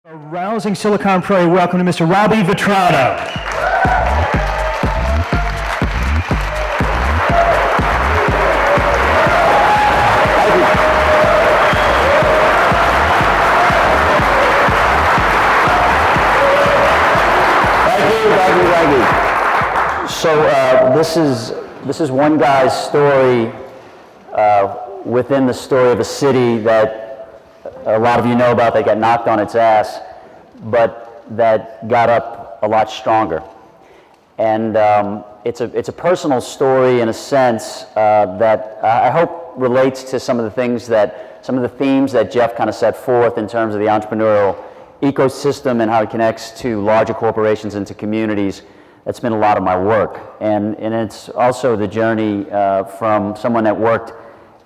A rousing Silicon Prairie welcome to Mr. Robbie Vitrano. Thank you. So this is one guy's story within the story of a city that a lot of you know about, that got knocked on its ass, but that got up a lot stronger. And it's a personal story in a sense that I hope relates to some of the themes that Jeff kind of set forth in terms of the entrepreneurial ecosystem and how it connects to larger corporations and to communities. That's been a lot of my work. And it's also the journey from someone that worked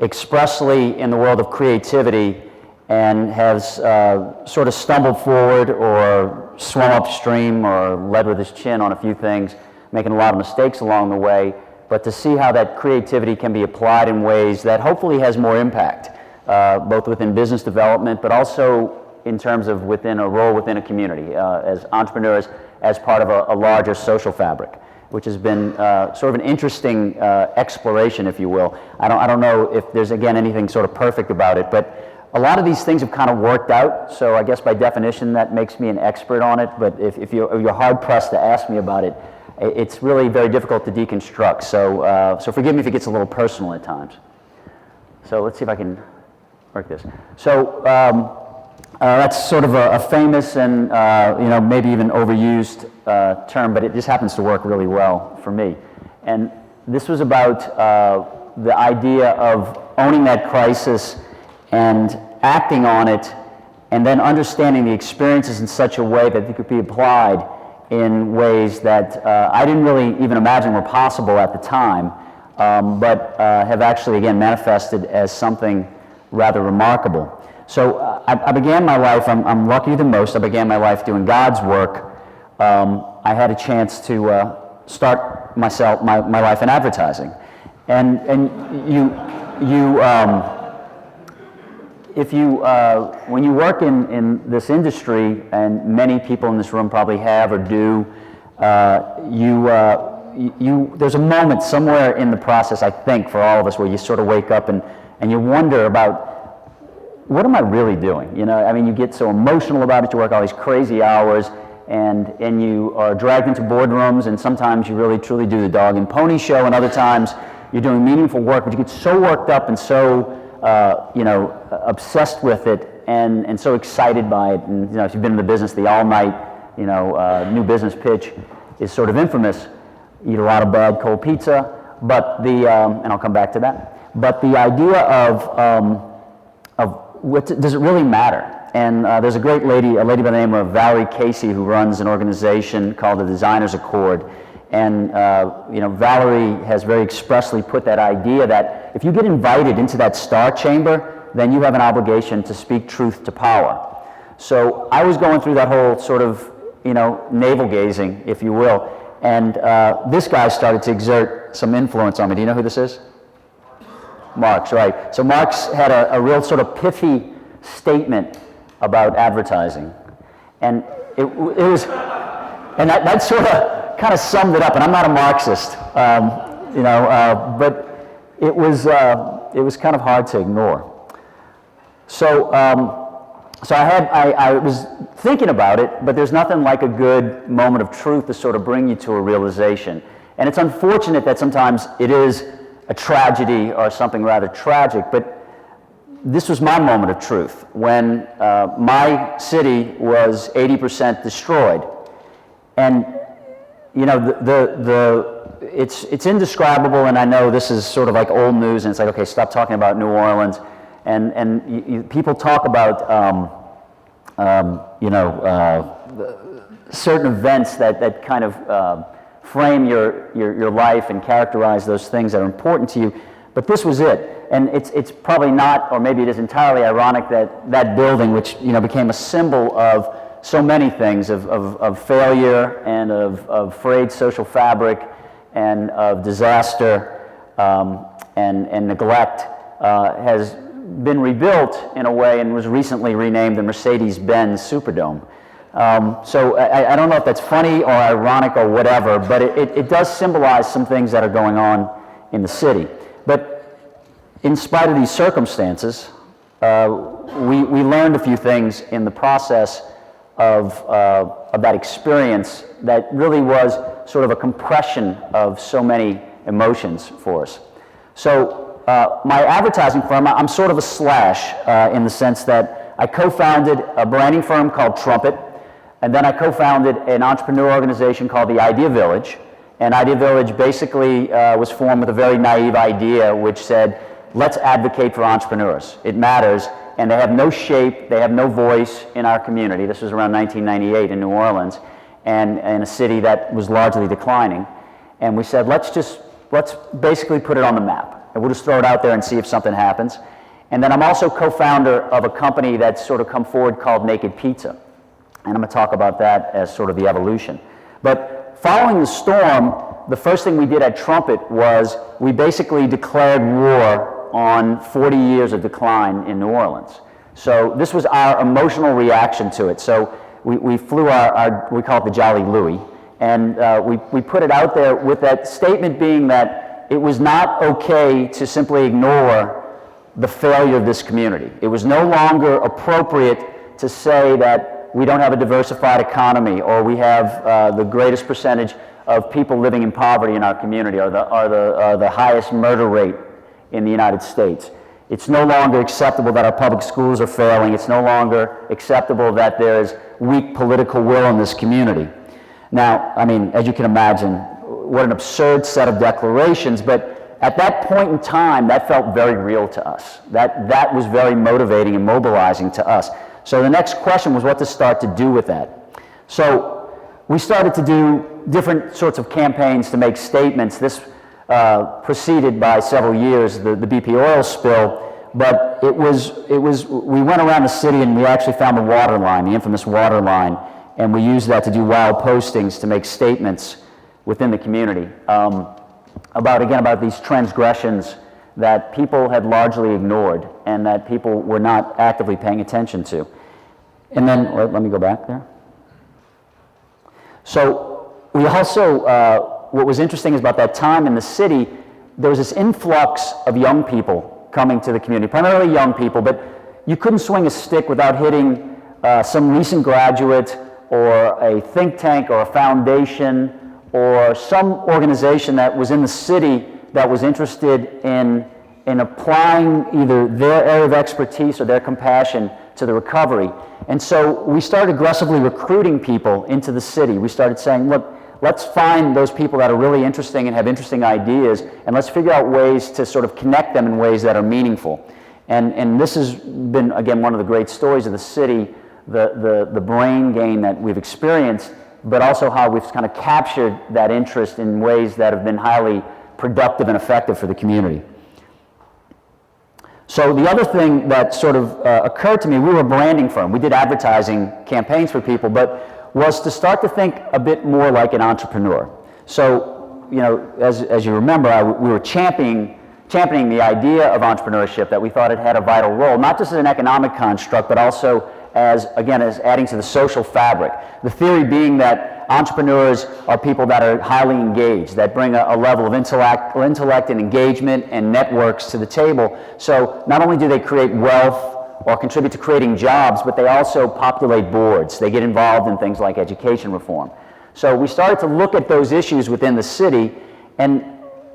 expressly in the world of creativity and has sort of stumbled forward or swum upstream or led with his chin on a few things, making a lot of mistakes along the way, but to see how that creativity can be applied in ways that hopefully has more impact, both within business development, but also in terms of within a role within a community, as entrepreneurs, as part of a larger social fabric, which has been sort of an interesting exploration, if you will. I don't know if there's, again, anything sort of perfect about it, but a lot of these things have kind of worked out, so I guess by definition that makes me an expert on it, but if you're hard-pressed to ask me about it, it's really very difficult to deconstruct, so forgive me if it gets a little personal at times. So let's see if I can work this. So that's sort of a famous and maybe even overused term, but it just happens to work really well for me. And this was about the idea of owning that crisis and acting on it, and then understanding the experiences in such a way that they could be applied in ways that I didn't really even imagine were possible at the time, but have actually, again, manifested as something rather remarkable. So I began my life, I'm luckier than most, I began my life doing God's work. I had a chance to start my life in advertising. And when you work in this industry, and many people in this room probably have or do, there's a moment somewhere in the process, I think, for all of us, where you sort of wake up and you wonder about, what am I really doing? You know, I mean, you get so emotional about it, you work all these crazy hours, and you are dragged into boardrooms, and sometimes you really truly do the dog and pony show, and other times you're doing meaningful work, but you get so worked up and so obsessed with it and so excited by it. And if you've been in the business, the all-night new business pitch is sort of infamous. Eat a lot of bad cold pizza, but and I'll come back to that. But the idea of what does it really matter? And there's a lady by the name of Valerie Casey, who runs an organization called the Designers Accord. And Valerie has very expressly put that idea that if you get invited into that star chamber, then you have an obligation to speak truth to power. So I was going through that whole sort of navel gazing, if you will, and this guy started to exert some influence on me. Do you know who this is? Marx, right. So Marx had a real sort of pithy statement about advertising, and it was, and that sort of kind of summed it up. And I'm not a Marxist, but it was kind of hard to ignore. So I was thinking about it, but there's nothing like a good moment of truth to sort of bring you to a realization. And it's unfortunate that sometimes it is a tragedy or something rather tragic, but this was my moment of truth when my city was 80% destroyed. And it's indescribable, and I know this is sort of like old news, and it's like, okay, stop talking about New Orleans. And people talk about certain events that kind of frame your life and characterize those things that are important to you. But this was it. And it's probably not, or maybe it is entirely ironic that building, which became a symbol of so many things, of failure and of frayed social fabric and of disaster and neglect, has been rebuilt in a way and was recently renamed the Mercedes-Benz Superdome. So I don't know if that's funny or ironic or whatever, but it does symbolize some things that are going on in the city. But in spite of these circumstances, we learned a few things in the process of that experience that really was sort of a compression of so many emotions for us. So my advertising firm, I'm sort of a slash in the sense that I co-founded a branding firm called Trumpet, and then I co-founded an entrepreneurial organization called the Idea Village. And Idea Village basically was formed with a very naive idea which said, let's advocate for entrepreneurs. It matters, and they have no shape, they have no voice in our community. This was around 1998 in New Orleans, and in a city that was largely declining. And we said, let's basically put it on the map, and we'll just throw it out there and see if something happens. And then I'm also co-founder of a company that's sort of come forward called Naked Pizza. And I'm going to talk about that as sort of the evolution. But following the storm, the first thing we did at Trumpet was we basically declared war on 40 years of decline in New Orleans. So this was our emotional reaction to it. So we flew we call it the Jolly Louie, and we put it out there with that statement being that it was not okay to simply ignore the failure of this community. It was no longer appropriate to say that we don't have a diversified economy, or we have the greatest percentage of people living in poverty in our community, or the highest murder rate in the United States. It's no longer acceptable that our public schools are failing. It's no longer acceptable that there's weak political will in this community. Now, I mean, as you can imagine, what an absurd set of declarations, but at that point in time, that felt very real to us. That was very motivating and mobilizing to us. So the next question was what to start to do with that. So we started to do different sorts of campaigns to make statements. This preceded by several years the BP oil spill, but we went around the city and we actually found the water line, the infamous water line, and we used that to do wild postings to make statements within the community about these transgressions that people had largely ignored and that people were not actively paying attention to. And then, let me go back there. So we also, what was interesting is about that time in the city, there was this influx of young people coming to the community, primarily young people, but you couldn't swing a stick without hitting some recent graduate or a think tank or a foundation or some organization that was in the city that was interested in applying either their area of expertise or their compassion to the recovery. And so we started aggressively recruiting people into the city. We started saying, look, let's find those people that are really interesting and have interesting ideas, and let's figure out ways to sort of connect them in ways that are meaningful. And this has been, again, one of the great stories of the city, the brain gain that we've experienced, but also how we've kind of captured that interest in ways that have been highly productive and effective for the community. So the other thing that sort of occurred to me, we were a branding firm. We did advertising campaigns for people, but was to start to think a bit more like an entrepreneur. So, you know, as you remember, we were championing the idea of entrepreneurship, that we thought it had a vital role, not just as an economic construct, but also as adding to the social fabric. The theory being that entrepreneurs are people that are highly engaged, that bring a level of intellect and engagement and networks to the table. So not only do they create wealth or contribute to creating jobs, but they also populate boards. They get involved in things like education reform. So we started to look at those issues within the city, and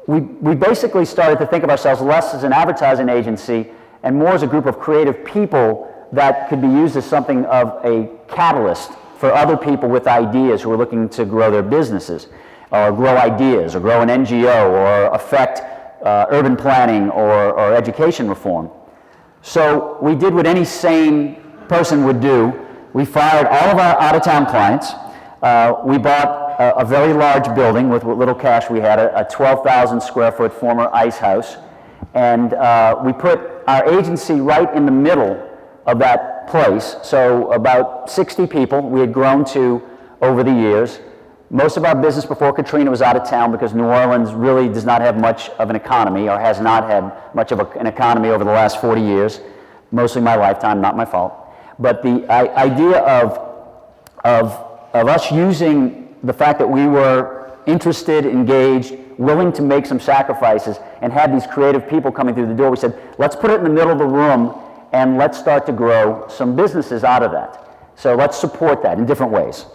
we basically started to think of ourselves less as an advertising agency and more as a group of creative people that could be used as something of a catalyst for other people with ideas who are looking to grow their businesses, or grow ideas, or grow an NGO, or affect urban planning or education reform. So we did what any sane person would do. We fired all of our out-of-town clients. We bought a very large building with what little cash we had, a 12,000 square foot former ice house, and we put our agency right in the middle of that place. So about 60 people we had grown to over the years. Most of our business before Katrina was out of town because New Orleans really does not have much of an economy, or has not had much of an economy over the last 40 years. Mostly my lifetime, not my fault. But the idea of us using the fact that we were interested, engaged, willing to make some sacrifices, and had these creative people coming through the door, we said, let's put it in the middle of the room and let's start to grow some businesses out of that. So let's support that in different ways.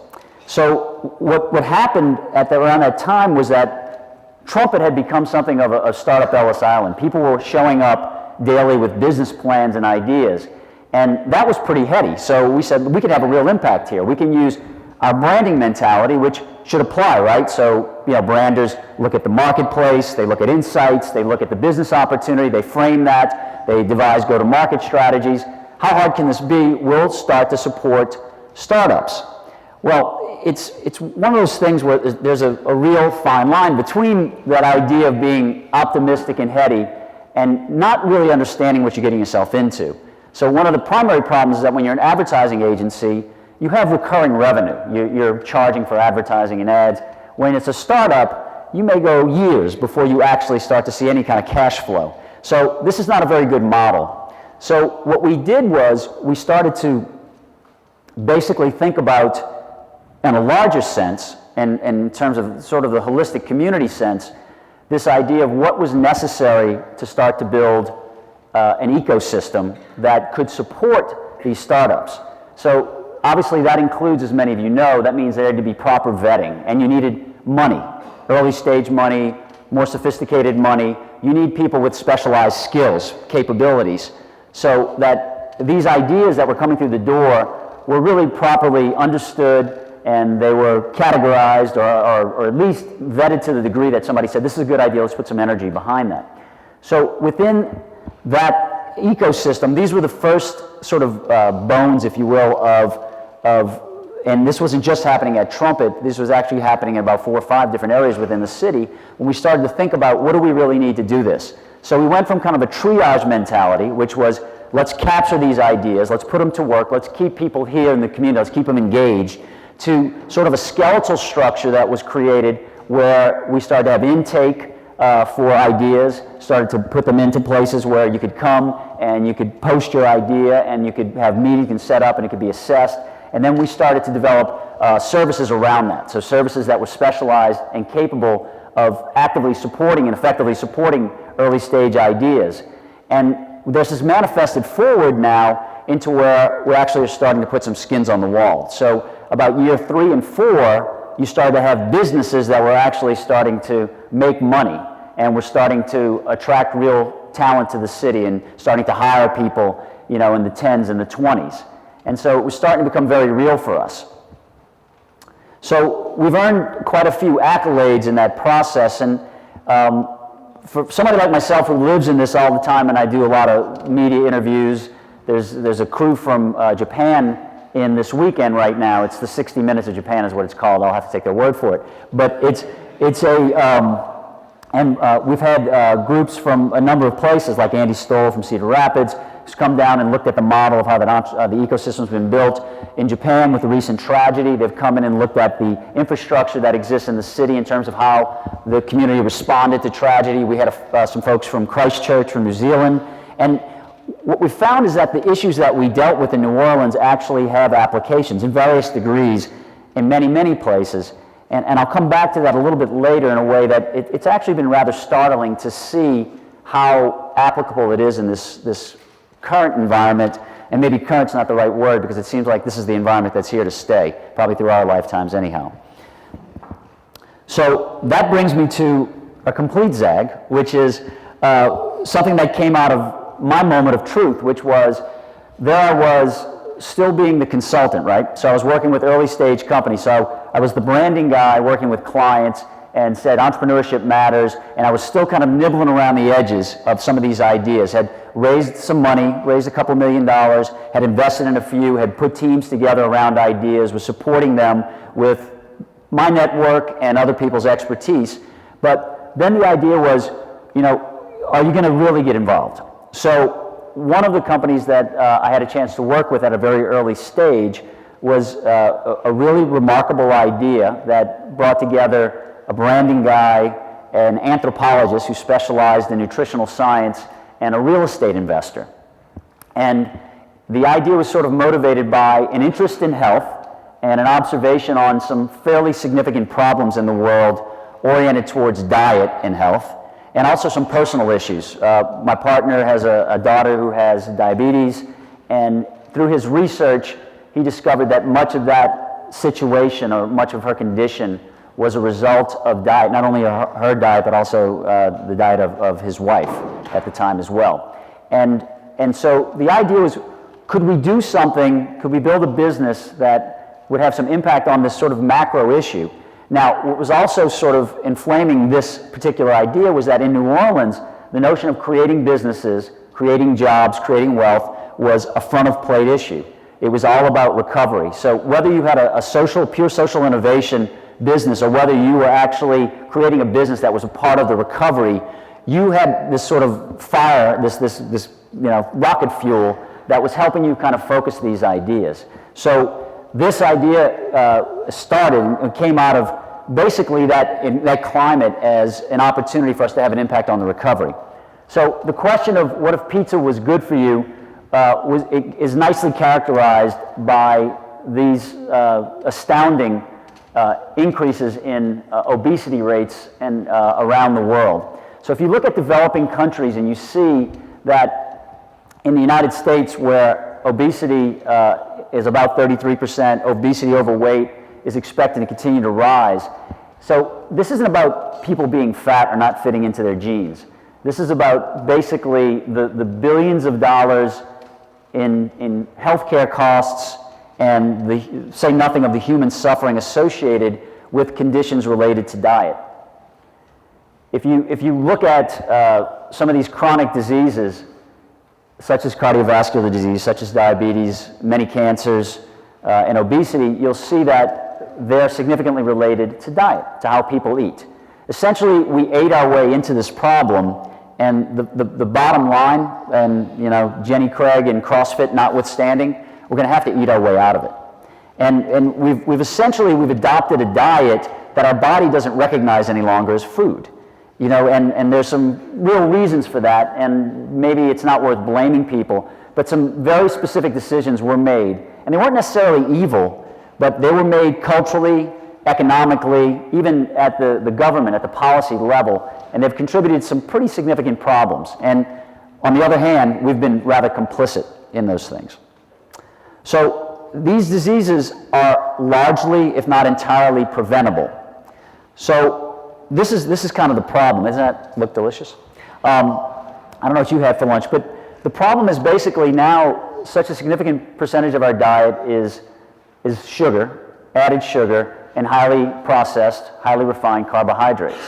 So what happened around that time was that Trumpet had become something of a startup Ellis Island. People were showing up daily with business plans and ideas, and that was pretty heady. So we said, we could have a real impact here. We can use our branding mentality, which should apply, right? So, branders look at the marketplace, they look at insights, they look at the business opportunity, they frame that, they devise go-to-market strategies. How hard can this be? We'll start to support startups. Well, it's one of those things where there's a real fine line between that idea of being optimistic and heady and not really understanding what you're getting yourself into. So one of the primary problems is that when you're an advertising agency, you have recurring revenue. You're charging for advertising and ads. When it's a startup, you may go years before you actually start to see any kind of cash flow. So this is not a very good model. So what we did was we started to basically think about, in a larger sense, and in terms of sort of the holistic community sense, this idea of what was necessary to start to build an ecosystem that could support these startups. So obviously that includes, as many of you know, that means there had to be proper vetting, and you needed money, early stage money, more sophisticated money. You need people with specialized skills, capabilities, so that these ideas that were coming through the door were really properly understood, and they were categorized or at least vetted to the degree that somebody said, this is a good idea, let's put some energy behind that. So within that ecosystem, these were the first sort of bones, if you will, and this wasn't just happening at Trumpet, this was actually happening in about 4 or 5 different areas within the city, when we started to think about, what do we really need to do this? So we went from kind of a triage mentality, which was, let's capture these ideas, let's put them to work, let's keep people here in the community, let's keep them engaged, to sort of a skeletal structure that was created where we started to have intake for ideas, started to put them into places where you could come and you could post your idea and you could have meetings and set up and it could be assessed. And then we started to develop services around that. So services that were specialized and capable of actively supporting and effectively supporting early stage ideas. And this is manifested forward now into where we're actually starting to put some skins on the wall. So about year 3 and 4, you started to have businesses that were actually starting to make money, and we're starting to attract real talent to the city and starting to hire people, in the 10s and the 20s. And so it was starting to become very real for us. So we've earned quite a few accolades in that process, and for somebody like myself who lives in this all the time, and I do a lot of media interviews, there's a crew from Japan in this weekend right now. It's the 60 Minutes of Japan is what it's called. I'll have to take their word for it. But we've had groups from a number of places, like Andy Stoll from Cedar Rapids, who's come down and looked at the model of how the ecosystem's been built in Japan with the recent tragedy. They've come in and looked at the infrastructure that exists in the city in terms of how the community responded to tragedy. We had some folks from Christchurch, from New Zealand, and what we found is that the issues that we dealt with in New Orleans actually have applications in various degrees in many, many places. And I'll come back to that a little bit later in a way that it's actually been rather startling to see how applicable it is in this current environment. And maybe current's not the right word, because it seems like this is the environment that's here to stay, probably through our lifetimes anyhow. So that brings me to a complete zag, which is something that came out of my moment of truth, which was, there I was still being the consultant, right? So I was working with early stage companies. So I was the branding guy working with clients and said entrepreneurship matters, and I was still kind of nibbling around the edges of some of these ideas. Had raised some money, raised a couple $1 million, had invested in a few, had put teams together around ideas, was supporting them with my network and other people's expertise. But then the idea was, are you going to really get involved? So one of the companies that I had a chance to work with at a very early stage was a really remarkable idea that brought together a branding guy, an anthropologist who specialized in nutritional science, and a real estate investor. And the idea was sort of motivated by an interest in health and an observation on some fairly significant problems in the world oriented towards diet and health, and also some personal issues. My partner has a daughter who has diabetes, and through his research, he discovered that much of that situation, or much of her condition, was a result of diet, not only her diet, but also the diet of his wife at the time as well. And so the idea was, could we do something, could we build a business that would have some impact on this sort of macro issue? Now, what was also sort of inflaming this particular idea was that in New Orleans, the notion of creating businesses, creating jobs, creating wealth was a front of plate issue. It was all about recovery. So whether you had a pure social innovation business, or whether you were actually creating a business that was a part of the recovery, you had this sort of fire, this rocket fuel that was helping you kind of focus these ideas. So this idea started and came out of basically that climate as an opportunity for us to have an impact on the recovery. So the question of what if pizza was good for you is nicely characterized by these astounding increases in obesity rates and around the world. So if you look at developing countries and you see that in the United States, where obesity is about 33%, obesity overweight is expected to continue to rise. So this isn't about people being fat or not fitting into their genes. This is about basically the billions of dollars in healthcare costs, and say nothing of the human suffering associated with conditions related to diet. If you look at some of these chronic diseases, such as cardiovascular disease, such as diabetes, many cancers, and obesity, you'll see that they're significantly related to diet, to how people eat. Essentially, we ate our way into this problem, and the bottom line, and Jenny Craig and CrossFit notwithstanding, we're going to have to eat our way out of it. And we've adopted a diet that our body doesn't recognize any longer as food. And there's some real reasons for that, and maybe it's not worth blaming people, but some very specific decisions were made. And they weren't necessarily evil, but they were made culturally, economically, even at the government, at the policy level, and they've contributed some pretty significant problems. And on the other hand, we've been rather complicit in those things. So these diseases are largely, if not entirely, preventable. So this is kind of the problem. Doesn't that look delicious? I don't know what you had for lunch, but the problem is basically now such a significant percentage of our diet is sugar, added sugar, and highly processed, highly refined carbohydrates.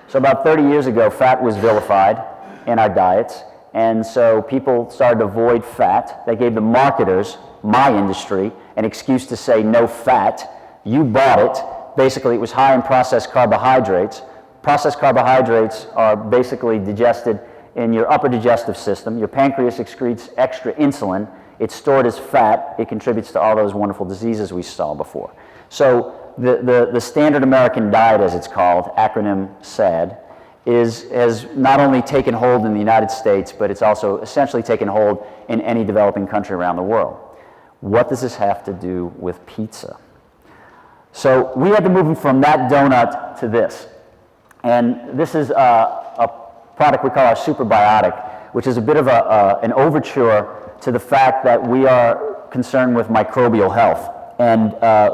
So about 30 years ago, fat was vilified in our diets, and so people started to avoid fat. They gave the marketers, my industry, an excuse to say no fat. You bought it. Basically, it was high in processed carbohydrates. Processed carbohydrates are basically digested in your upper digestive system. Your pancreas excretes extra insulin. It's stored as fat. It contributes to all those wonderful diseases we saw before. So the standard American diet, as it's called, acronym SAD, has not only taken hold in the United States, but it's also essentially taken hold in any developing country around the world. What does this have to do with pizza? So we had to move from that donut to this. And this is a product we call our Superbiotic, which is a bit of an overture to the fact that we are concerned with microbial health. And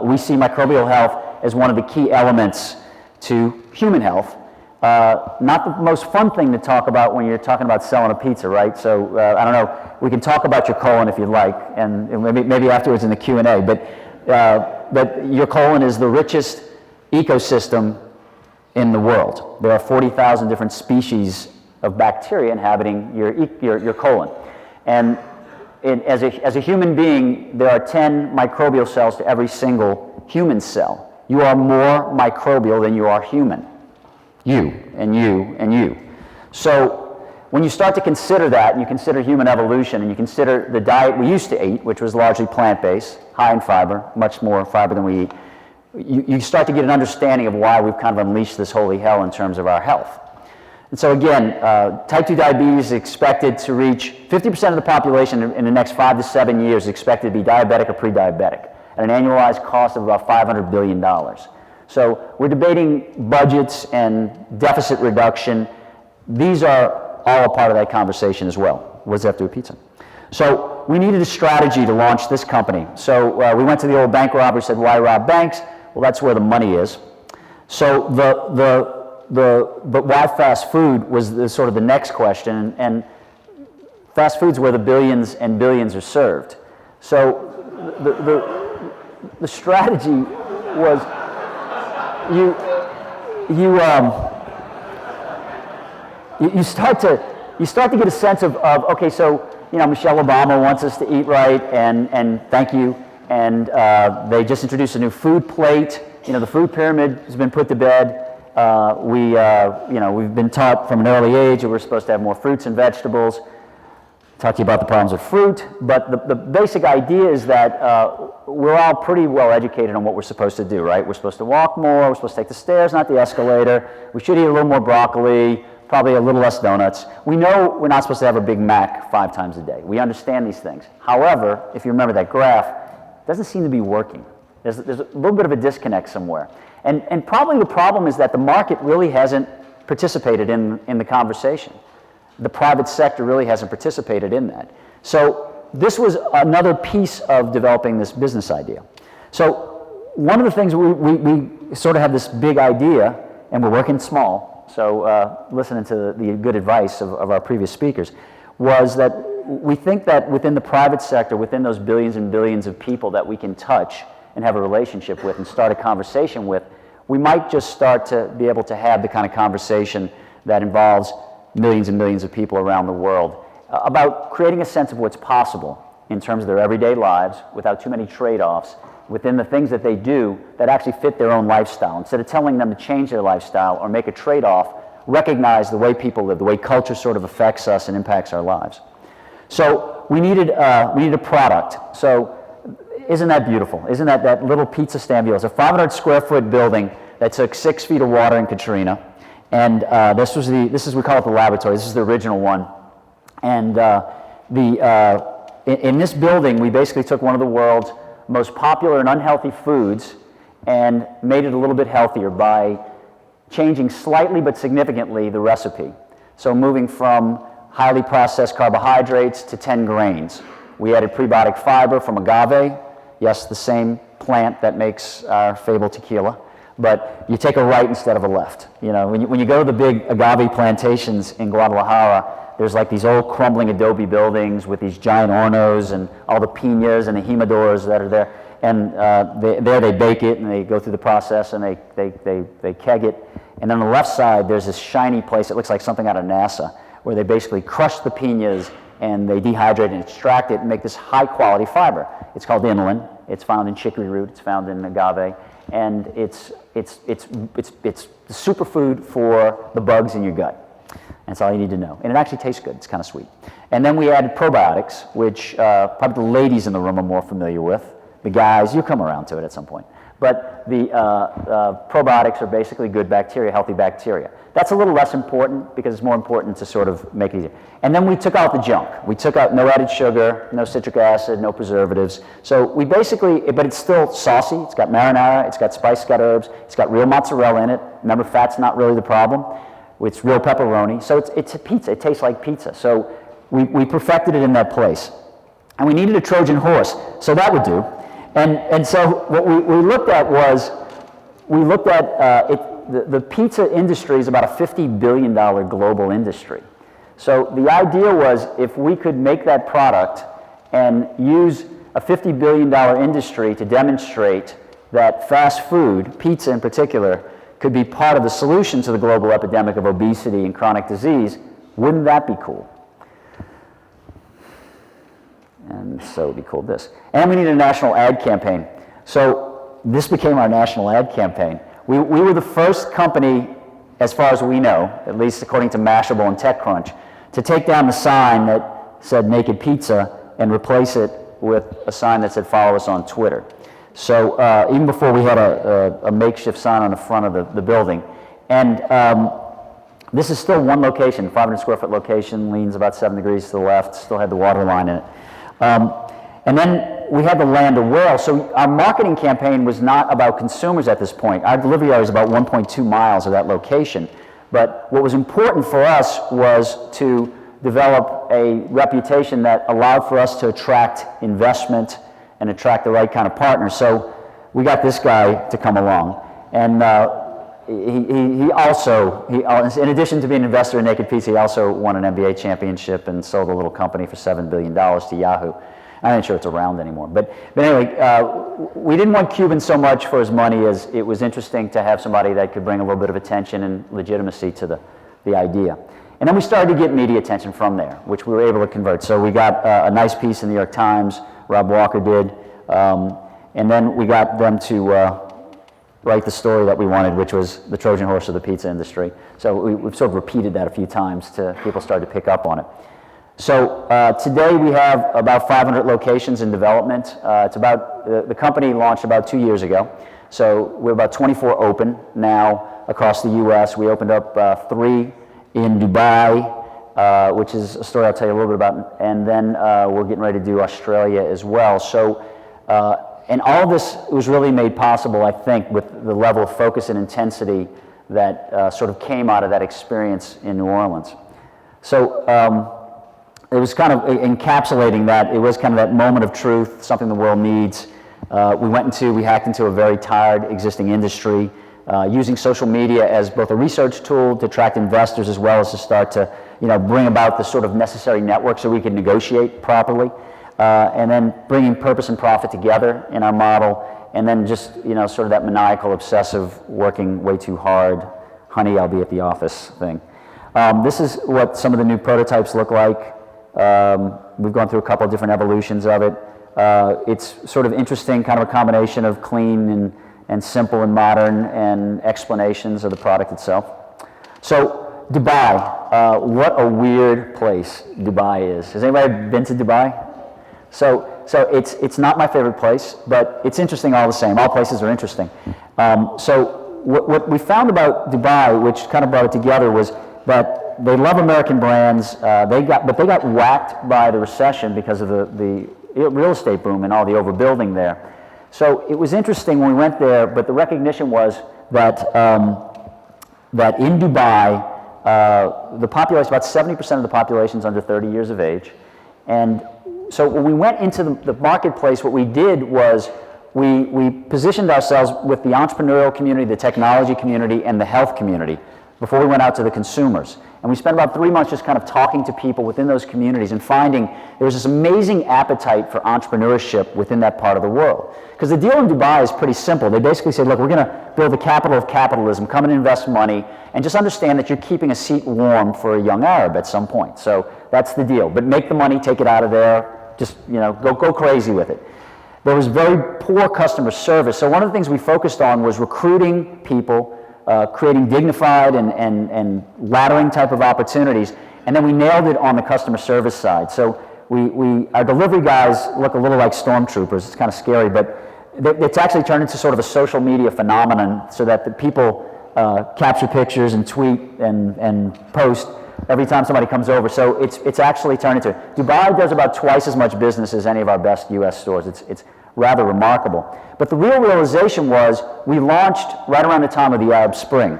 we see microbial health as one of the key elements to human health. Not the most fun thing to talk about when you're talking about selling a pizza, right? So I don't know, we can talk about your colon if you'd like, and maybe afterwards in the Q&A, but your colon is the richest ecosystem in the world. There are 40,000 different species of bacteria inhabiting your colon. And as a human being, there are 10 microbial cells to every single human cell. You are more microbial than you are human. You, and you, and you. So When you start to consider that, and you consider human evolution, and you consider the diet we used to eat, which was largely plant-based, high in fiber, much more fiber than we eat, you start to get an understanding of why we've kind of unleashed this holy hell in terms of our health. And so again, type 2 diabetes is expected to reach 50% of the population in the next 5 to 7 years, is expected to be diabetic or pre-diabetic, at an annualized cost of about $500 billion. So we're debating budgets and deficit reduction. These are all a part of that conversation as well. What does that have to do with pizza? So we needed a strategy to launch this company. So we went to the old bank robber, said, why rob banks? Well, that's where the money is. So but why fast food was sort of the next question, and fast food's where the billions and billions are served. So the strategy was you start to get a sense of okay, so Michelle Obama wants us to eat right, and thank you, and they just introduced a new food plate. The food pyramid has been put to bed. We've been taught from an early age that we're supposed to have more fruits and vegetables. Talk to you about the problems with fruit, but the basic idea is that we're all pretty well educated on what we're supposed to do, right? We're supposed to walk more, we're supposed to take the stairs, not the escalator. We should eat a little more broccoli, probably a little less donuts. We know we're not supposed to have a Big Mac 5 times a day. We understand these things. However, if you remember that graph, it doesn't seem to be working. There's a little bit of a disconnect somewhere. And probably the problem is that the market really hasn't participated in the conversation. The private sector really hasn't participated in that. So this was another piece of developing this business idea. So one of the things we sort of have this big idea, and we're working small, so listening to the good advice of our previous speakers, was that we think that within the private sector, within those billions and billions of people that we can touch and have a relationship with and start a conversation with, we might just start to be able to have the kind of conversation that involves millions and millions of people around the world about creating a sense of what's possible in terms of their everyday lives without too many trade-offs within the things that they do that actually fit their own lifestyle. Instead of telling them to change their lifestyle or make a trade-off, recognize the way people live, the way culture sort of affects us and impacts our lives. So we needed a product. So isn't that beautiful? Isn't that little pizza stand deal? It's a 500 square foot building that took 6 feet of water in Katrina. And we call it the laboratory. This is the original one. And in this building, we basically took one of the world's most popular and unhealthy foods and made it a little bit healthier by changing slightly but significantly the recipe. So moving from highly processed carbohydrates to 10 grains. We added prebiotic fiber from agave. Yes, the same plant that makes our fabled tequila. But you take a right instead of a left. When you go to the big agave plantations in Guadalajara, there's like these old crumbling adobe buildings with these giant hornos and all the piñas and the jimadores that are there. And they bake it and they go through the process and they keg it. And on the left side, there's this shiny place. It looks like something out of NASA, where they basically crush the piñas and they dehydrate and extract it and make this high quality fiber. It's called inulin. It's found in chicory root. It's found in agave. And it's the superfood for the bugs in your gut. That's all you need to know. And it actually tastes good. It's kind of sweet. And then we added probiotics, which probably the ladies in the room are more familiar with. The guys, you come around to it at some point. But the probiotics are basically good bacteria, healthy bacteria. That's a little less important because it's more important to sort of make it easier. And then we took out the junk. We took out no added sugar, no citric acid, no preservatives. So we basically, but it's still saucy. It's got marinara, it's got spice, it's got herbs, it's got real mozzarella in it. Remember, fat's not really the problem. It's real pepperoni. So it's a pizza. It tastes like pizza. So we perfected it in that place. And we needed a Trojan horse, so that would do. And so what we looked at was, the pizza industry is about a $50 billion global industry. So the idea was if we could make that product and use a $50 billion industry to demonstrate that fast food, pizza in particular, could be part of the solution to the global epidemic of obesity and chronic disease, wouldn't that be cool? And so we called this. And we needed a national ad campaign. So this became our national ad campaign. We were the first company, as far as we know, at least according to Mashable and TechCrunch, to take down the sign that said Naked Pizza and replace it with a sign that said follow us on Twitter. So even before we had a makeshift sign on the front of the building. And this is still one location, 500 square foot location, leans about 7 degrees to the left, still had the water line in it. And then we had the land of Wales. So our marketing campaign was not about consumers at this point. Our delivery area is about 1.2 miles of that location. But what was important for us was to develop a reputation that allowed for us to attract investment and attract the right kind of partners. So we got this guy to come along. And he also, in addition to being an investor in Naked Pizza, he also won an NBA championship and sold a little company for $7 billion to Yahoo. I'm not sure it's around anymore. But anyway, we didn't want Cuban so much for his money as it was interesting to have somebody that could bring a little bit of attention and legitimacy to the idea. And then we started to get media attention from there, which we were able to convert. So we got a nice piece in the New York Times, Rob Walker did, and then we got them to write the story that we wanted, which was the Trojan horse of the pizza industry. So we've sort of repeated that a few times till people started to pick up on it. So today we have about 500 locations in development. It's about, the company launched about 2 years ago. So we're about 24 open now across the US. We opened up 3 in Dubai, which is a story I'll tell you a little bit about. And then we're getting ready to do Australia as well. So, and all of this was really made possible, I think, with the level of focus and intensity that sort of came out of that experience in New Orleans. So it was kind of encapsulating that. It was kind of that moment of truth, something the world needs. We hacked into a very tired existing industry, using social media as both a research tool to attract investors as well as to start to, bring about the sort of necessary network so we could negotiate properly. And then bringing purpose and profit together in our model, and then just, sort of that maniacal, obsessive, working way too hard, honey, I'll be at the office thing. This is what some of the new prototypes look like. We've gone through a couple of different evolutions of it. It's sort of interesting, kind of a combination of clean and simple and modern and explanations of the product itself. So Dubai, what a weird place Dubai is. Has anybody been to Dubai? So it's not my favorite place, but it's interesting all the same. All places are interesting. So what we found about Dubai, which kind of brought it together, was that they love American brands. But they got whacked by the recession because of the real estate boom and all the overbuilding there. So it was interesting when we went there, but the recognition was that that in Dubai, the population, about 70% of the population is under 30 years of age, and so when we went into the marketplace, what we did was we positioned ourselves with the entrepreneurial community, the technology community, and the health community before we went out to the consumers. And we spent about 3 months just kind of talking to people within those communities and finding there was this amazing appetite for entrepreneurship within that part of the world. Because the deal in Dubai is pretty simple. They basically said, look, we're going to build the capital of capitalism, come and invest money, and just understand that you're keeping a seat warm for a young Arab at some point. So that's the deal. But make the money, take it out of there, just, go crazy with it. There was very poor customer service. So one of the things we focused on was recruiting people, creating dignified and laddering type of opportunities, and then we nailed it on the customer service side. So our delivery guys look a little like stormtroopers. It's kind of scary, but it's actually turned into sort of a social media phenomenon, so that the people capture pictures and tweet and post every time somebody comes over. So it's actually turned into, Dubai does about twice as much business as any of our best US stores. It's rather remarkable. But the real realization was we launched right around the time of the Arab Spring.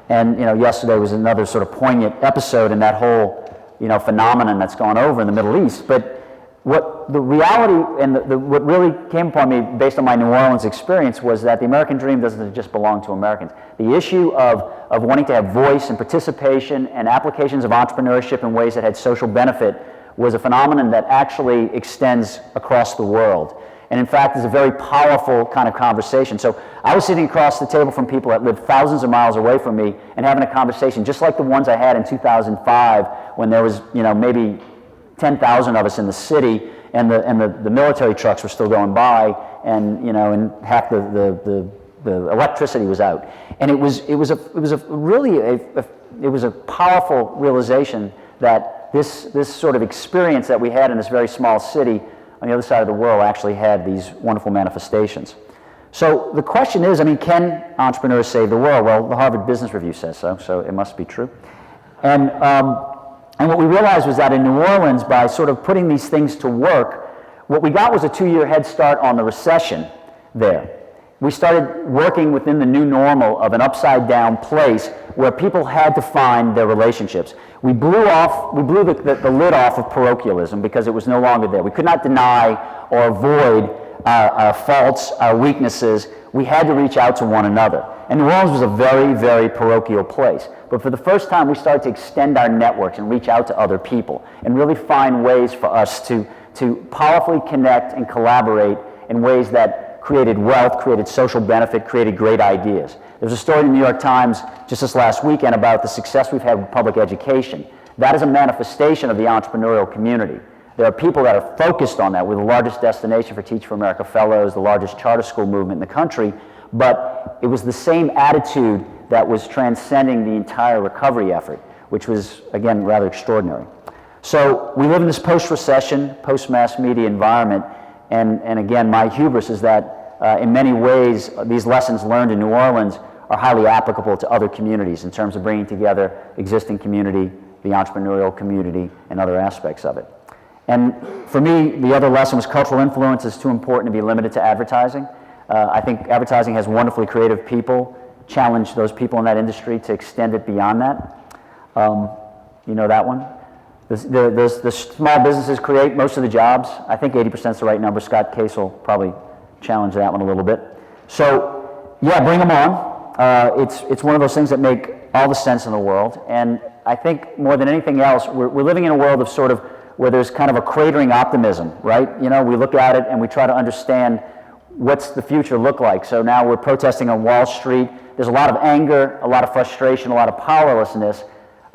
And yesterday was another sort of poignant episode in that whole phenomenon that's gone over in the Middle East. But what the reality and what really came upon me based on my New Orleans experience was that the American dream doesn't just belong to Americans. The issue of wanting to have voice and participation and applications of entrepreneurship in ways that had social benefit was a phenomenon that actually extends across the world. And in fact, is a very powerful kind of conversation. So I was sitting across the table from people that lived thousands of miles away from me and having a conversation just like the ones I had in 2005 when there was, maybe 10,000 of us in the city and the military trucks were still going by and, and half the electricity was out. And it was a powerful realization that this sort of experience that we had in this very small city on the other side of the world actually had these wonderful manifestations. So the question is, I mean, can entrepreneurs save the world? Well, the Harvard Business Review says so, so it must be true. And what we realized was that in New Orleans, by sort of putting these things to work, what we got was a 2-year head start on the recession there. We started working within the new normal of an upside-down place where people had to find their relationships. We blew the lid off of parochialism because it was no longer there. We could not deny or avoid our faults, our weaknesses. We had to reach out to one another. And New Orleans was a very, very parochial place. But for the first time, we started to extend our networks and reach out to other people and really find ways for us to powerfully connect and collaborate in ways that created wealth, created social benefit, created great ideas. There was a story in the New York Times just this last weekend about the success we've had with public education. That is a manifestation of the entrepreneurial community. There are people that are focused on that. We're the largest destination for Teach for America Fellows, the largest charter school movement in the country, but it was the same attitude that was transcending the entire recovery effort, which was, again, rather extraordinary. So we live in this post-recession, post-mass media environment, and again, my hubris is that in many ways, these lessons learned in New Orleans are highly applicable to other communities in terms of bringing together existing community, the entrepreneurial community, and other aspects of it. And for me, the other lesson was cultural influence is too important to be limited to advertising. I think advertising has wonderfully creative people. Challenge those people in that industry to extend it beyond that. You know that one? The small businesses create most of the jobs. I think 80% is the right number. Scott Case will probably challenge that one a little bit. So, yeah, bring them on. It's one of those things that make all the sense in the world. And I think more than anything else, we're living in a world of sort of where there's kind of a cratering optimism, right? You know, we look at it and we try to understand what's the future look like. So now we're protesting on Wall Street. There's a lot of anger, a lot of frustration, a lot of powerlessness.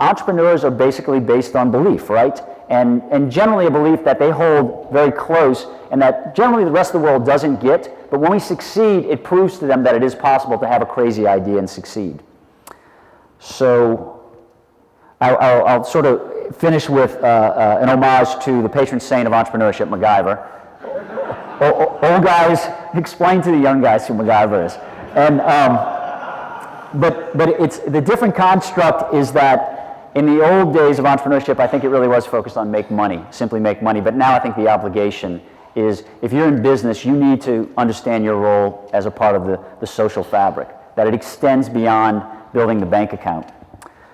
Entrepreneurs are basically based on belief, right? And generally a belief that they hold very close and that generally the rest of the world doesn't get, but when we succeed, it proves to them that it is possible to have a crazy idea and succeed. So I'll sort of finish with an homage to the patron saint of entrepreneurship, MacGyver. Old guys, explain to the young guys who MacGyver is. And, but it's, the different construct is that in the old days of entrepreneurship, I think it really was focused on make money, simply make money. But now I think the obligation is, if you're in business, you need to understand your role as a part of the social fabric, that it extends beyond building the bank account.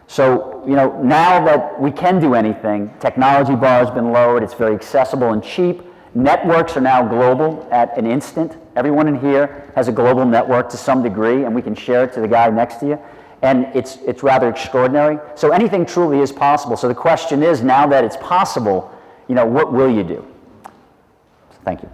So, you know, now that we can do anything, technology bar has been lowered, it's very accessible and cheap. Networks are now global at an instant. Everyone in here has a global network to some degree, and we can share it to the guy next to you. And it's rather extraordinary. So anything truly is possible. So the question is, now that it's possible, you know, what will you do? Thank you.